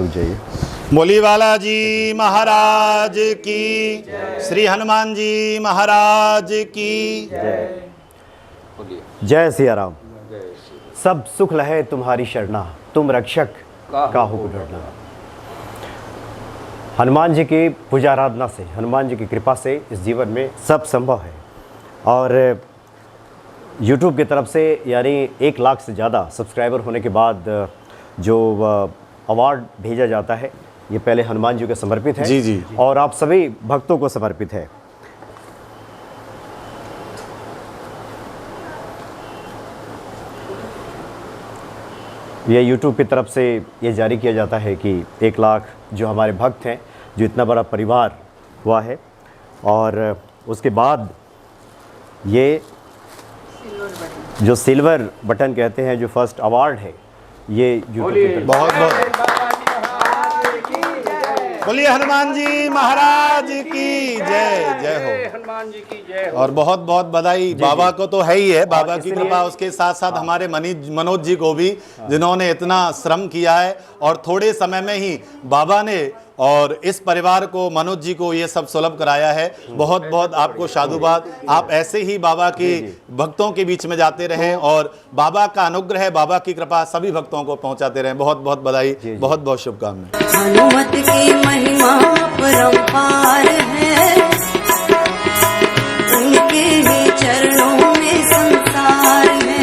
रुक जाइए। बोली बालाजी महाराज की, श्री हनुमान जी महाराज की जय सिया राम। सब सुख लहे तुम्हारी शरणा, तुम रक्षक काहू को डरना। हनुमान जी की पूजा आराधना से, हनुमान जी की कृपा से इस जीवन में सब संभव है। और YouTube की तरफ से यानी 1 लाख से ज़्यादा सब्सक्राइबर होने के बाद जो अवार्ड भेजा जाता है, ये पहले हनुमान जी को समर्पित है। जी। और आप सभी भक्तों को समर्पित है। ये YouTube की तरफ से ये जारी किया जाता है कि 1 लाख जो हमारे भक्त हैं, जो इतना बड़ा परिवार हुआ है, और उसके बाद ये जो सिल्वर बटन कहते हैं, जो फर्स्ट अवार्ड है, ये YouTube की तरफ। बहुत बहुत बोलिए हनुमान जी महाराज की जय। जय हो हनुमान जी की जय। और बहुत बहुत बधाई। बाबा को तो है ही है, बाबा की कृपा, उसके साथ साथ हमारे मनोज जी को भी, जिन्होंने इतना श्रम किया है और थोड़े समय में ही बाबा ने और इस परिवार को, मनोज जी को ये सब सुलभ कराया है। बहुत बहुत आपको साधुवाद। आप ऐसे ही बाबा के भक्तों के बीच में जाते रहें और बाबा का अनुग्रह, बाबा की कृपा सभी भक्तों को पहुंचाते रहें। बहुत बहुत बधाई, बहुत बहुत शुभकामनाएं। हनुमत की महिमा परंपार है, उनके ही चरणों में संसार है।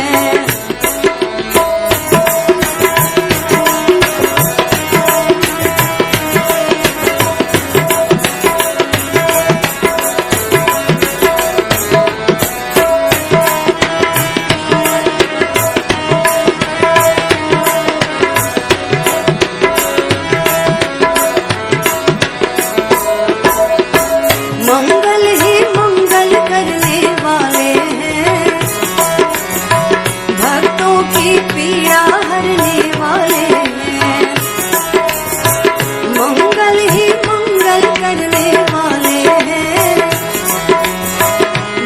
मंगल ही मंगल करने वाले हैं, भक्तों की पीड़ा हरने वाले हैं। मंगल ही मंगल करने वाले हैं,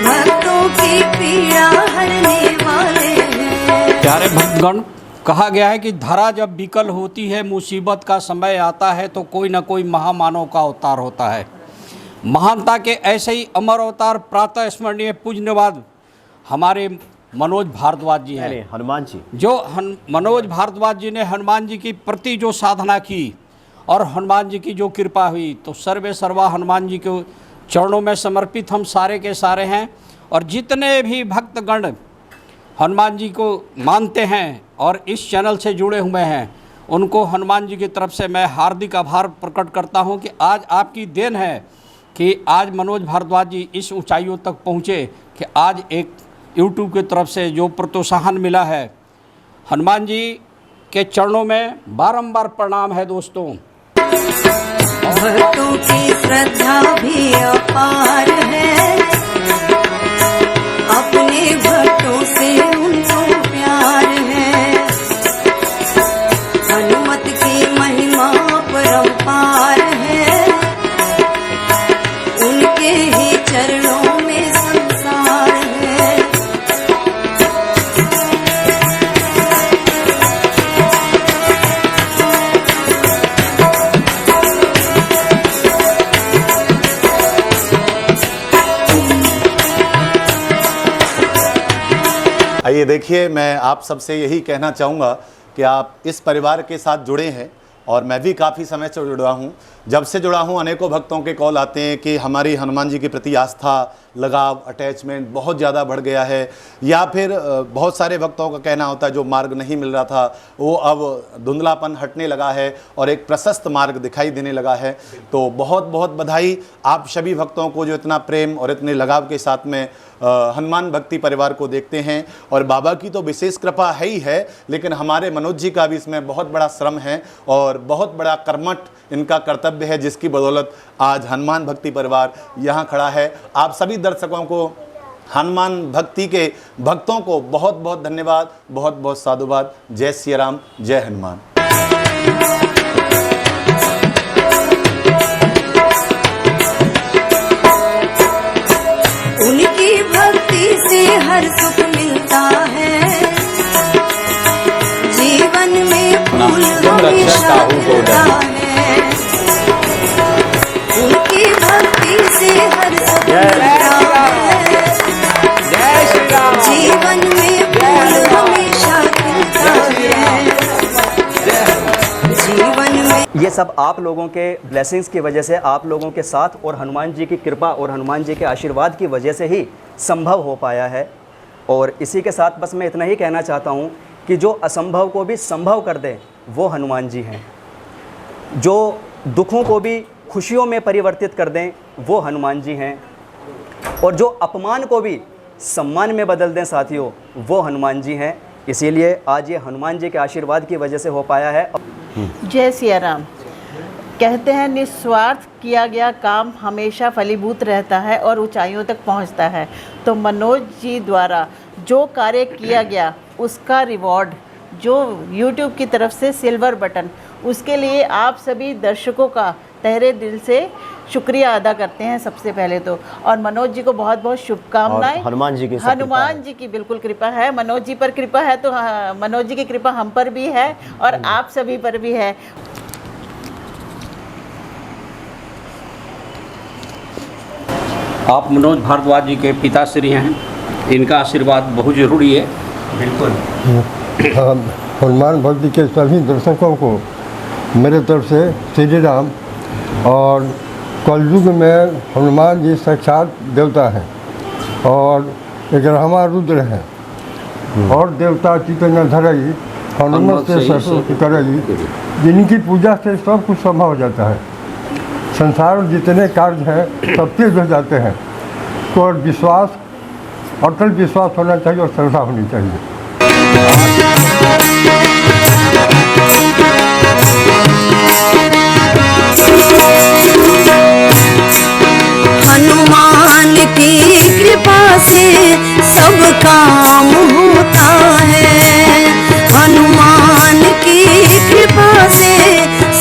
भक्तों की पीड़ा हरने वाले हैं। प्यारे भक्तगण, कहा गया है कि धरा जब विकल होती है, मुसीबत का समय आता है, तो कोई ना कोई महामानव का अवतार होता है। महानता के ऐसे ही अमर अवतार, प्रातः स्मरणीय पूज्यवाद हमारे मनोज भारद्वाज जी हैं। हनुमान जी जो मनोज भारद्वाज जी ने हनुमान जी की प्रति जो साधना की और हनुमान जी की जो कृपा हुई, तो सर्वे सर्वा हनुमान जी के चरणों में समर्पित हम सारे के सारे हैं। और जितने भी भक्तगण हनुमान जी को मानते हैं और इस चैनल से जुड़े हुए हैं, उनको हनुमान जी की तरफ से मैं हार्दिक आभार प्रकट करता हूं कि आज आपकी देन है कि आज मनोज भारद्वाज जी इस ऊंचाइयों तक पहुँचे कि आज एक YouTube की तरफ से जो प्रोत्साहन मिला है। हनुमान जी के चरणों में बारंबार प्रणाम है दोस्तों। भक्तों की श्रद्धा भी अपार है, अपने भक्तों से उनको प्यार है। हनुमत की महिमा परंपार है, उनके ही चरणों में संसार है। आइए देखिए, मैं आप सबसे यही कहना चाहूँगा कि आप इस परिवार के साथ जुड़े हैं और मैं भी काफ़ी समय से जुड़ा हूँ। जब से जुड़ा हूँ अनेकों भक्तों के कॉल आते हैं कि हमारी हनुमान जी के प्रति आस्था, लगाव, अटैचमेंट बहुत ज़्यादा बढ़ गया है, या फिर बहुत सारे भक्तों का कहना होता है जो मार्ग नहीं मिल रहा था वो अब धुंधलापन हटने लगा है और एक प्रशस्त मार्ग दिखाई देने लगा है। तो बहुत बहुत बधाई आप सभी भक्तों को जो इतना प्रेम और इतने लगाव के साथ में हनुमान भक्ति परिवार को देखते हैं। और बाबा की तो विशेष कृपा है ही है, लेकिन हमारे मनोज जी का भी इसमें बहुत बड़ा श्रम है और बहुत बड़ा कर्मठ इनका कर्तव्य है, जिसकी बदौलत आज हनुमान भक्ति परिवार यहाँ खड़ा है। आप सभी दर्शकों को, हनुमान भक्ति के भक्तों को बहुत बहुत धन्यवाद, बहुत बहुत साधुवाद। जय श्री राम, जय हनुमान। उनकी भक्ति से हर सुख मिलता है, जीवन में फूल हमेशा खिलता है। उनकी भक्ति से हर सुख मिलता है। जय श्री राम। जीवन में फूल हमेशा खिलता है। जीवन में ये सब आप लोगों के ब्लेसिंग्स की वजह से, आप लोगों के साथ और हनुमान जी की कृपा और हनुमान जी के आशीर्वाद की वजह से ही संभव हो पाया है। और इसी के साथ बस मैं इतना ही कहना चाहता हूँ कि जो असंभव को भी संभव कर दें वो हनुमान जी हैं। जो दुखों को भी खुशियों में परिवर्तित कर दें वो हनुमान जी हैं। और जो अपमान को भी सम्मान में बदल दें साथियों, वो हनुमान जी हैं। इसीलिए आज ये हनुमान जी के आशीर्वाद की वजह से हो पाया है। जय सिया राम। कहते हैं निस्वार्थ किया गया काम हमेशा फलीभूत रहता है और ऊंचाइयों तक पहुंचता है। तो मनोज जी द्वारा जो कार्य किया गया उसका रिवॉर्ड जो YouTube की तरफ से सिल्वर बटन, उसके लिए आप सभी दर्शकों का तहे दिल से शुक्रिया अदा करते हैं सबसे पहले तो। और मनोज जी को बहुत बहुत शुभकामनाएं। और हनुमान जी की सब कृपा हनुमान जी की बिल्कुल कृपा है। मनोज जी पर कृपा है तो मनोज जी की कृपा हम पर भी है और आप सभी पर भी है। आप मनोज भारद्वाज जी के पिताश्री हैं, इनका आशीर्वाद बहुत ज़रूरी है। बिल्कुल। हनुमान भक्ति के सभी दर्शकों को मेरे तरफ से श्री राम। और कलयुग में हनुमान जी साक्षात देवता हैं और ग्रहमा रुद्र हैं और देवता चितन धरई हनुमत से सरस्वती करई, जिनकी पूजा से सब कुछ संभव हो जाता है। संसार में जितने कार्य हैं सब तेज हो जाते हैं। तो और विश्वास, अटल विश्वास होना चाहिए और श्रद्धा होनी चाहिए। हनुमान की कृपा से सब काम होता है। हनुमान की कृपा से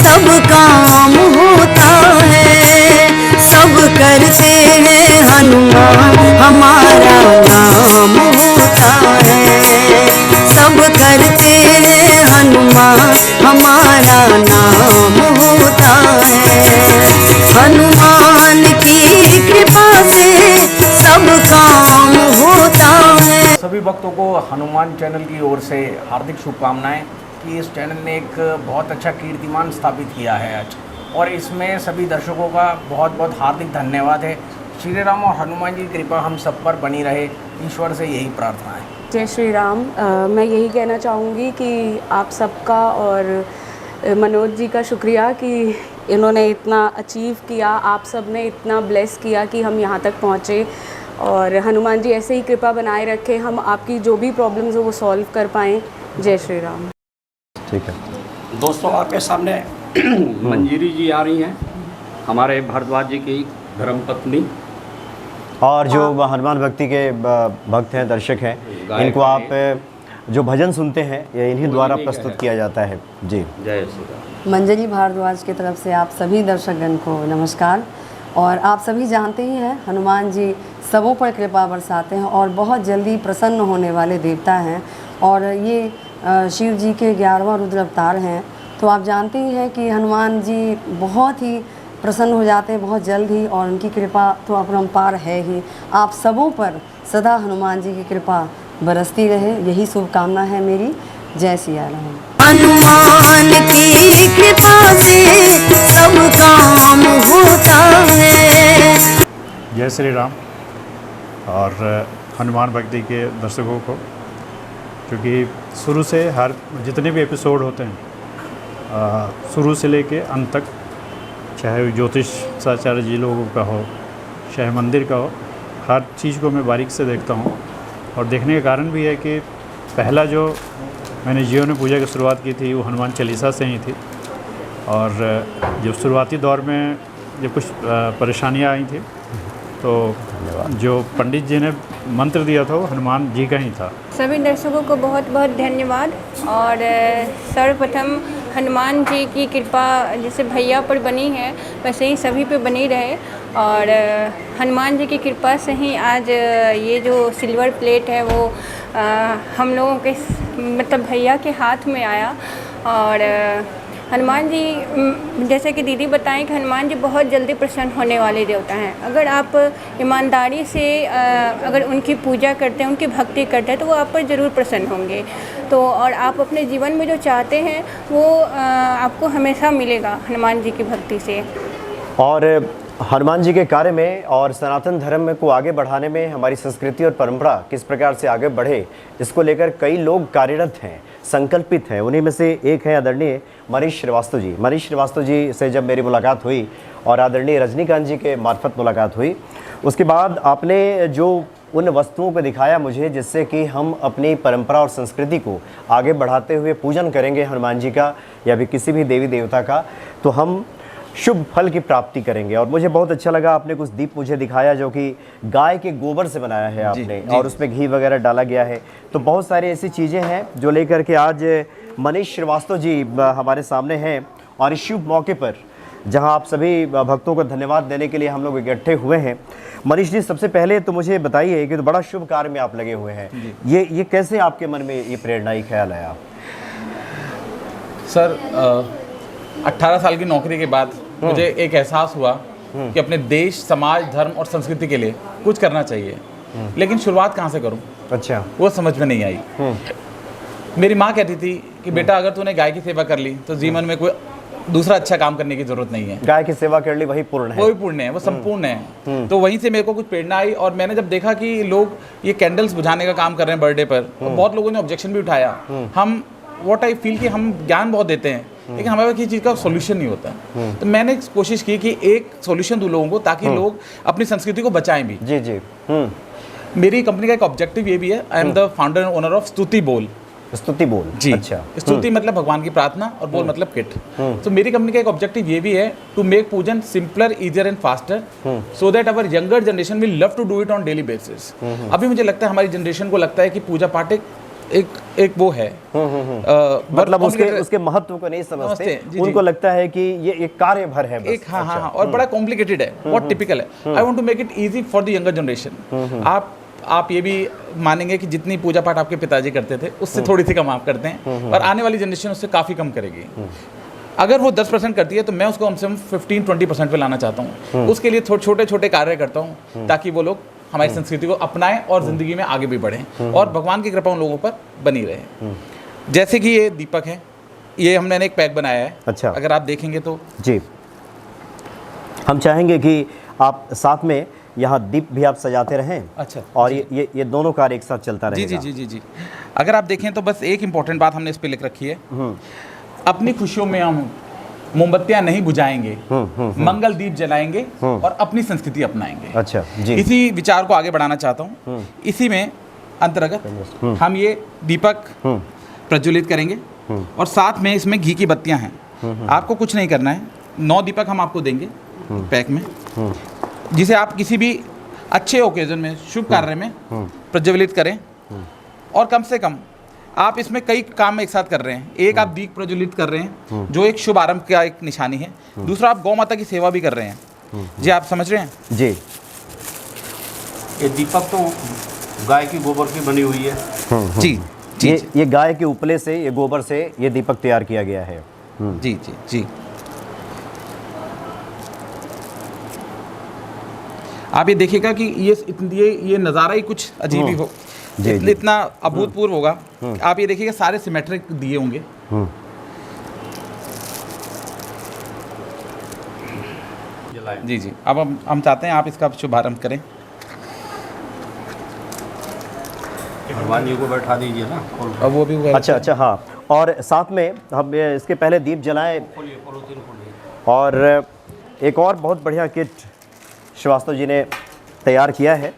सब काम होता है। सब करते हैं हनुमान हमारा नाम होता है। सब करते हैं हनुमान हमारा नाम होता है। हनुमान की कृपा से सब काम होता है। सभी भक्तों को हनुमान चैनल की ओर से हार्दिक शुभकामनाएं कि इस चैनल ने एक बहुत अच्छा कीर्तिमान स्थापित किया है आज, और इसमें सभी दर्शकों का बहुत बहुत हार्दिक धन्यवाद है। श्री राम और हनुमान जी की कृपा हम सब पर बनी रहे, ईश्वर से यही प्रार्थना है। जय श्री राम। मैं यही कहना चाहूँगी कि आप सबका और मनोज जी का शुक्रिया कि इन्होंने इतना अचीव किया, आप सब ने इतना ब्लेस किया कि हम यहाँ तक पहुँचे। और हनुमान जी ऐसे ही कृपा बनाए रखें, हम आपकी जो भी प्रॉब्लम्स हो वो सॉल्व कर पाएँ। जय श्री राम। ठीक है दोस्तों, आपके सामने मंजीरी जी आ रही हैं, हमारे भारद्वाज जी की धर्मपत्नी। और जो हनुमान भक्ति के भक्त हैं, दर्शक हैं, इनको आप जो भजन सुनते हैं ये इन्हीं द्वारा प्रस्तुत किया जाता है। जी जय श्री राम। मंजरी भारद्वाज की तरफ से आप सभी दर्शकगण को नमस्कार। और आप सभी जानते ही हैं हनुमान जी सबों पर कृपा बरसाते हैं और बहुत जल्दी प्रसन्न होने वाले देवता हैं। और ये शिव जी के 11वां रुद्र अवतार हैं। तो आप जानते ही हैं कि हनुमान जी बहुत ही प्रसन्न हो जाते हैं बहुत जल्द ही, और उनकी कृपा तो अपरंपार है ही। आप सबों पर सदा हनुमान जी की कृपा बरसती रहे, यही शुभकामना है मेरी। जय सिया राम। हनुमान की कृपा से सब काम होता है। जय श्री राम। और हनुमान भक्ति के दर्शकों को, क्योंकि शुरू से हर जितने भी एपिसोड होते हैं शुरू से लेके अंत तक, चाहे ज्योतिष आचार्य जी लोगों का हो, चाहे मंदिर का हो, हर चीज़ को मैं बारीक से देखता हूँ। और देखने का कारण भी है कि पहला जो मैंने जियो ने पूजा की शुरुआत की थी वो हनुमान चालीसा से ही थी। और जब शुरुआती दौर में जब कुछ परेशानियाँ आई थी तो जो पंडित जी ने मंत्र दिया था वो हनुमान जी का ही था। सभी दर्शकों को बहुत बहुत धन्यवाद। और सर्वप्रथम हनुमान जी की कृपा जैसे भैया पर बनी है वैसे ही सभी पे बनी रहे। और हनुमान जी की कृपा से ही आज ये जो सिल्वर प्लेट है वो हम लोगों के मतलब भैया के हाथ में आया। और हनुमान जी जैसे कि दीदी बताएं कि हनुमान जी बहुत जल्दी प्रसन्न होने वाले देवता हैं। अगर आप ईमानदारी से अगर उनकी पूजा करते हैं, उनकी भक्ति करते हैं, तो वो आप पर ज़रूर प्रसन्न होंगे। तो और आप अपने जीवन में जो चाहते हैं वो आपको हमेशा मिलेगा हनुमान जी की भक्ति से। और हनुमान जी के कार्य में और सनातन धर्म को आगे बढ़ाने में हमारी संस्कृति और परंपरा किस प्रकार से आगे बढ़े, इसको लेकर कई लोग कार्यरत हैं, संकल्पित हैं। उन्हीं में से एक है आदरणीय मनीष श्रीवास्तव जी। मनीष श्रीवास्तव जी से जब मेरी मुलाकात हुई और आदरणीय रजनीकांत जी के मार्फत मुलाकात हुई, उसके बाद आपने जो उन वस्तुओं को दिखाया मुझे जिससे कि हम अपनी परंपरा और संस्कृति को आगे बढ़ाते हुए पूजन करेंगे हनुमान जी का या भी किसी भी देवी देवता का, तो हम शुभ फल की प्राप्ति करेंगे। और मुझे बहुत अच्छा लगा, आपने कुछ दीप मुझे दिखाया जो कि गाय के गोबर से बनाया है आपने, और उसमें घी वगैरह डाला गया है। तो बहुत सारी ऐसी चीज़ें हैं जो लेकर के आज मनीष श्रीवास्तव जी हमारे सामने हैं। और इस शुभ मौके पर जहां आप सभी भक्तों को धन्यवाद देने के लिए हम लोग इकट्ठे हुए हैं, मनीष जी सबसे पहले तो मुझे बताइए कि तो बड़ा शुभ कार्य में आप लगे हुए हैं, ये कैसे आपके मन में ये प्रेरणा, ये ख्याल आया? सर 18 साल की नौकरी के बाद मुझे एक एहसास हुआ कि अपने देश, समाज, धर्म और संस्कृति के लिए कुछ करना चाहिए, लेकिन शुरुआत कहाँ से करूँ? अच्छा, वो समझ में नहीं आई। मेरी माँ कहती थी कि बेटा अगर तूने गाय की सेवा कर ली तो जीवन में कोई दूसरा अच्छा काम करने की जरूरत नहीं है। गाय की सेवा कर ली वही पूर्ण है, वही पूर्ण है, वो संपूर्ण है। तो वहीं से मेरे को कुछ प्रेरणा आई और मैंने जब देखा कि लोग ये कैंडल्स बुझाने का काम कर रहे हैं बर्थडे पर, तो बहुत लोगों ने ऑब्जेक्शन भी उठाया। हम व्हाट आई फील कि हम ज्ञान बहुत देते हैं लेकिन हमारे पास किसी चीज़ का सॉल्यूशन नहीं होता। तो मैंने कोशिश की कि एक सॉल्यूशन दूं लोगों को ताकि लोग अपनी संस्कृति को बचाएं भी। जी जी। मेरी कंपनी का एक ऑब्जेक्टिव ये भी है, I am the founder and owner of स्तुति बोल। स्तुति बोल, जी। अच्छा। स्तुति मतलब भगवान की प्रार्थना और बोल मतलब किट। तो मेरी कंपनी का एक ऑब्जेक्टिव ये भी है to make pujan simpler, easier and faster so that our younger generation will love to do it on daily basis. अभी मुझे लगता है हमारी जनरेशन को लगता है कि पूजा पाठ एक वो है, मतलब उसके महत्व को नहीं समझते। उनको लगता है कि ये एक कार्य भर है बस। एक हाँ और बड़ा कॉम्प्लिकेटेड है, बहुत टिपिकल है। I want to make it easy for the younger generation. आप ये भी मानेंगे कि जितनी पूजा पाठ आपके पिताजी करते थे उससे थोड़ी सी कम आप करते हैं, और आने वाली जनरेशन उससे काफ़ी कम करेगी। अगर वो 10% करती है तो मैं उसको कम से कम 15-20% पे लाना चाहता हूँ। उसके लिए छोटे छोटे कार्य करता हूँ ताकि वो लोग हमारी संस्कृति को अपनाएं और ज़िंदगी में आगे भी बढ़ें और भगवान की कृपा उन लोगों पर बनी रहे। जैसे कि ये दीपक है, ये हमने एक पैक बनाया है। अच्छा, अगर आप देखेंगे तो जी, हम चाहेंगे कि आप साथ में यहाँ दीप भी आप सजाते रहें। अच्छा, और ये दोनों कार्य एक साथ चलता रहेगा। जी जी जी जी जी। अगर आप देखें तो बस एक इम्पॉर्टेंट बात हमने इस पे लिख रखी है, अपनी खुशियों में हम मोमबत्तियां नहीं बुझाएंगे, मंगल दीप जलाएंगे और अपनी संस्कृति अपनाएंगे। अच्छा जी। इसी विचार को आगे बढ़ाना चाहता हूँ। इसी में अंतर्गत हम ये दीपक प्रज्वलित करेंगे और साथ में इसमें घी की बत्तियां हैं। आपको कुछ नहीं करना है, 9 दीपक हम आपको देंगे पैक में, जिसे आप किसी भी अच्छे ओकेजन में, शुभ कार्य में प्रज्वलित करें। और कम से कम आप इसमें कई काम एक साथ कर रहे हैं। एक, आप दीप प्रज्वलित कर रहे हैं जो एक शुभ आरंभ का एक निशानी है। दूसरा, आप गौ माता की सेवा भी कर रहे हैं। जी, आप समझ रहे हैं? जी। ये दीपक तो गाय की गोबर की बनी हुई है। जी जी। ये गाय के उपले से, ये गोबर से ये दीपक तैयार किया गया है। जी जी जी। आप ये देखिएगा कि ये नज़ारा ही कुछ अजीब ही हो, इतना अभूतपूर्व होगा। आप ये देखिएगा सारे सिमेट्रिक दिए होंगे। जी जी। अब हम चाहते हैं आप इसका शुभारंभ करें। भगवान जी को बैठा दीजिए ना। अब वो भी अच्छा अच्छा, हाँ। और साथ में हम इसके पहले दीप जलाएं। और एक और बहुत बढ़िया किट श्रीवास्तव जी ने तैयार किया है।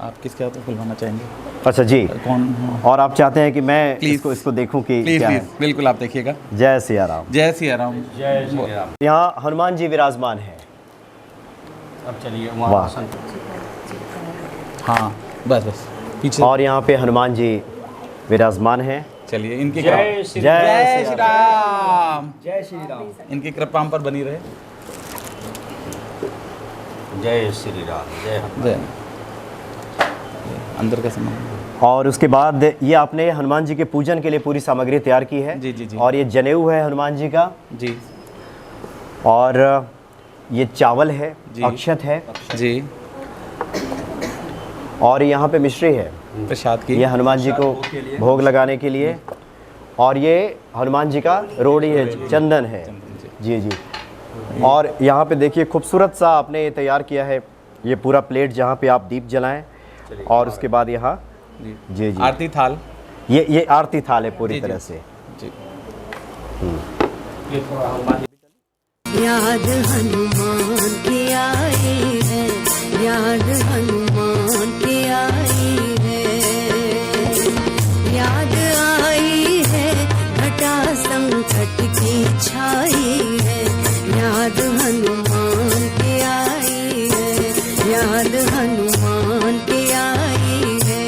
आप किसके हाथ में खुलवाना चाहेंगे? अच्छा जी, कौन? और आप चाहते हैं कि मैं इसको देखूं कि प्लीज, क्या प्लीज, है? बिल्कुल, आप देखिएगा। जय सिया राम। जय सिया राम। जय श्री राम। यहाँ हनुमान जी विराजमान हैं। अब चलिए वहाँ आसन। हाँ, बस बस पीछे। और यहाँ पे हनुमान जी विराजमान हैं। चलिए, इनकी जय श्री राम। जय श्री राम। इनकी कृपा हम पर बनी रहे। जय श्री राम। जय अंदर का सामान। और उसके बाद ये आपने हनुमान जी के पूजन के लिए पूरी सामग्री तैयार की है। जी जी जी। और ये जनेऊ है हनुमान जी का जी। और ये चावल है, अक्षत है जी। और यहाँ पे मिश्री है प्रसाद की, ये हनुमान जी को भोग लगाने के लिए। और ये हनुमान जी का रोड़ी है, चंदन है। जी जी। और यहाँ पे देखिए खूबसूरत सा आपने ये तैयार किया है, ये पूरा प्लेट जहाँ पे आप दीप जलाएं। और उसके बाद यहाँ जी जी आरती थाल, ये आरती थाल है पूरी तरह से। जी। याद हनुमान की आई है, याद हनुमान की आई है, याद आई है घटा संकट की छाई है, याद हनुमान की आई है, याद हनुमान की आई है।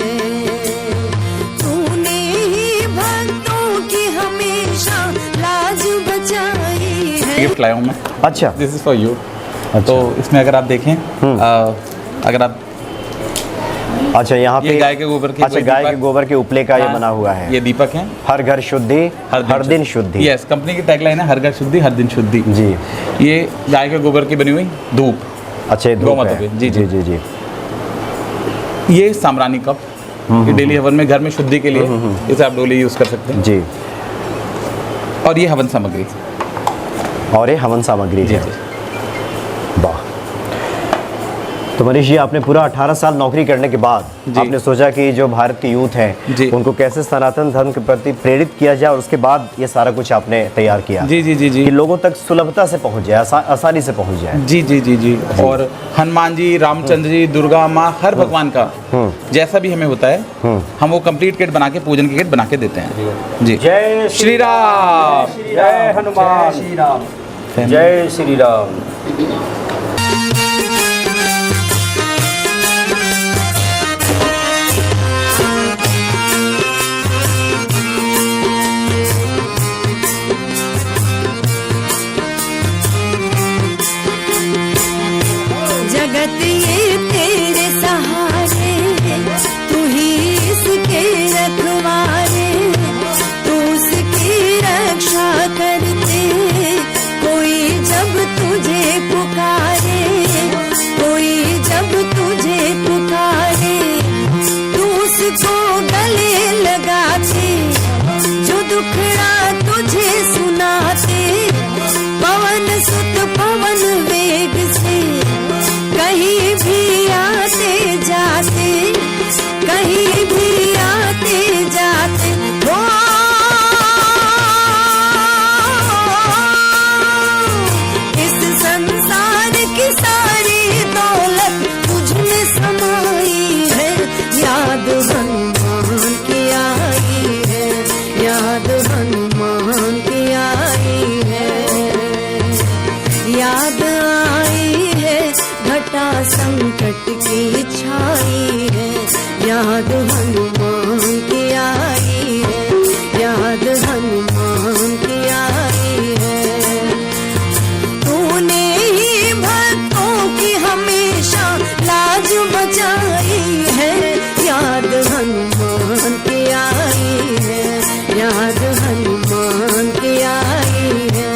तूने ही भक्तों की हमेशा लाज बचाई है। गिफ्ट लाया हूँ मैं। अच्छा, दिस इज़ फॉर यू। तो इसमें अगर आप देखें, अगर आप अच्छा यहाँ पे गाय के गोबर के, अच्छा गाय के गोबर के उपले का ये बना हुआ है। ये दीपक है। हर घर शुद्धि हर दिन शुद्धि। यस, कंपनी की टैगलाइन है हर घर शुद्धि हर दिन शुद्धि। जी। ये गाय के गोबर की बनी हुई धूप। अच्छा, ये धूप है। जी जी जी जी। ये साम्रानी कप, ये डेली हवन में घर में शुद्धि के लिए इसे आप डेली यूज़ कर सकते हैं। जी। और ये हवन सामग्री, और ये हवन सामग्री है। वाह। तो मनीष जी, आपने पूरा 18 साल नौकरी करने के बाद आपने सोचा कि जो भारत के यूथ हैं उनको कैसे सनातन धर्म के प्रति प्रेरित किया जाए, और उसके बाद ये सारा कुछ आपने तैयार किया। जी जी जी जी। कि लोगों तक सुलभता से पहुंच जाए, आसानी से पहुंच जाए। जी जी जी जी। और हनुमान जी, रामचंद्र जी, दुर्गा माँ, हर भगवान का जैसा भी हमें होता है हम वो कंप्लीट किट बना के, पूजन की किट बना के देते हैं। जी। जय श्री राम, जय हनुमान, श्री राम, जय श्री राम। जगत ये तेरे सहारे, तू ही इसके रखवारे, तू उसकी रक्षा करते, कोई जब तुझे पुकारे, कोई जब तुझे पुकारे, तू उसको गले लगाते, जो दुखड़ा तुझे सुनाते, पवन सुत पवन वेग से कहीं भी आते जाते, कहीं भी आते जाते, हो इस संसार की सारी दौलत तुझ में समाई है, याद हनुमान की आई है, याद हनुमान की आई है, याद आई है घटा संकट की छाई है, याद हनुमान की आई है, याद हनुमान की आई है। तूने ही भक्तों की हमेशा लाज बचाई है, याद हनुमान की आई है, याद हनुमान की आई है।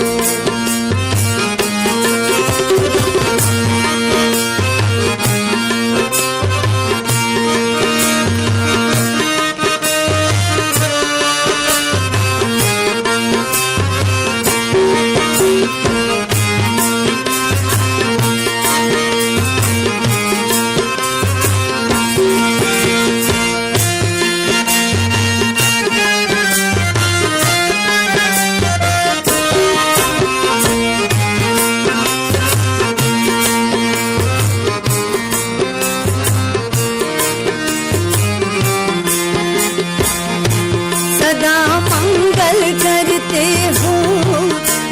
सदा मंगल करते हो,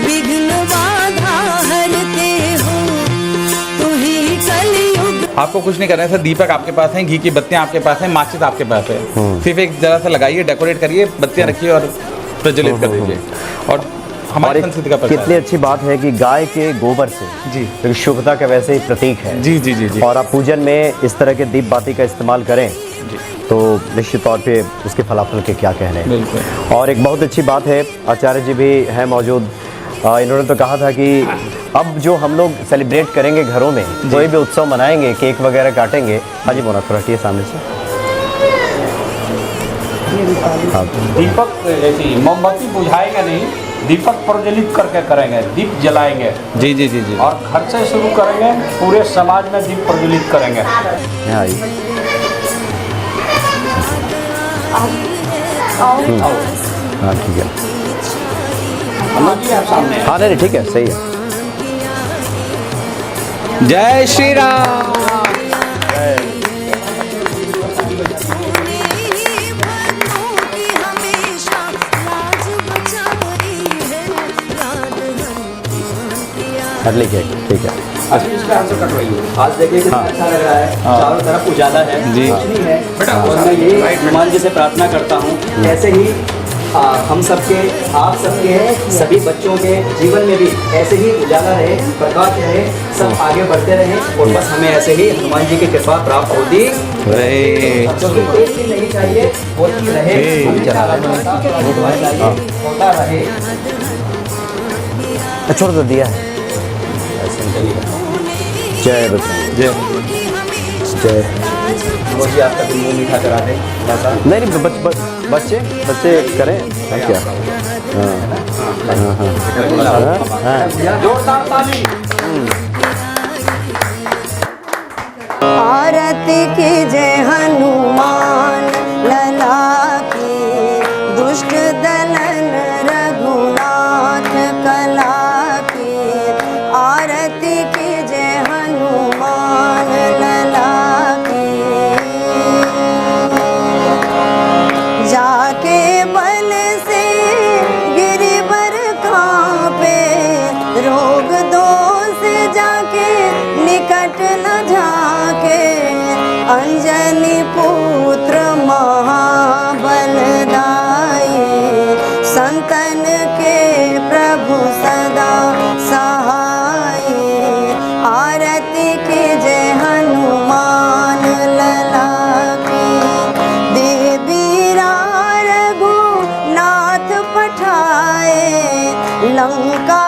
विघ्न बाधा हरते हो, तू ही कलयुग। आपको कुछ नहीं करना है सर। दीपक आपके पास है, घी की बत्तियां आपके पास है, माचिस आपके पास है। सिर्फ एक जरा सा लगाइए, डेकोरेट करिए, बत्तियां रखिए और प्रज्वलित कर दीजिए। और हमारी संस्कृति का प्रचार। कितनी अच्छी बात है कि गाय के गोबर से जी तो शुभता का वैसे ही प्रतीक है। जी जी जी जी। और आप पूजन में इस तरह के दीप बाती का इस्तेमाल करें तो निश्चित तौर पे उसके फलाफल के क्या कहने हैं। बिल्कुल। और एक बहुत अच्छी बात है, आचार्य जी भी हैं मौजूद। इन्होंने तो कहा था कि अब जो हम लोग सेलिब्रेट करेंगे घरों में, कोई भी उत्सव मनाएंगे, केक वगैरह काटेंगे। हाँ जी मोना, थोड़ा हटिए सामने से। हाँ, दीपक ऐसी मोमबत्ती बुझाएंगे नहीं, दीपक प्रज्वलित करके करेंगे, दीप जलाएंगे। जी जी जी जी। और घर से शुरू करेंगे, पूरे समाज में दीप प्रज्वलित करेंगे। यहाँ आइए। हाँ ठीक है। हाँ नहीं ठीक है, सही है। जय श्री राम। कर लीजिए, ठीक है। आज देखिए कितना अच्छा लग रहा है, चारों तरफ उजाला है जी। कुछ नहीं है। और मैं ये हनुमान जी से प्रार्थना करता हूँ ऐसे ही हम सबके, आप सबके, सभी बच्चों के जीवन में भी ऐसे ही उजाला रहे, प्रकाश रहे, सब आगे बढ़ते रहे और बस हमें ऐसे ही हनुमान जी की कृपा प्राप्त होती रहे। क्योंकि एक ही नहीं चाहिए, होती रहे, होता रहे। छोड़ तो दिया है। जय बजरंग, जय जय। मुझे आपका भी मुँह मीठा करा दे। नहीं नहीं, बच्चे करें क्या। हाँ। जोरदार ताली। आरती की जय हनुमान लला की, दुष्ट दलन रघुनाथ कला की। आरती की जय हनुमान लला की, जाके बल से गिरिवर कांपे, रोग दोष जाके निकट न झाके। अंजनी पुत्र महाबलदाई, संतन के प्रभु सदा सहाय। आरती की जय हनुमान लला की, देवी रघुनाथ पठाए लंका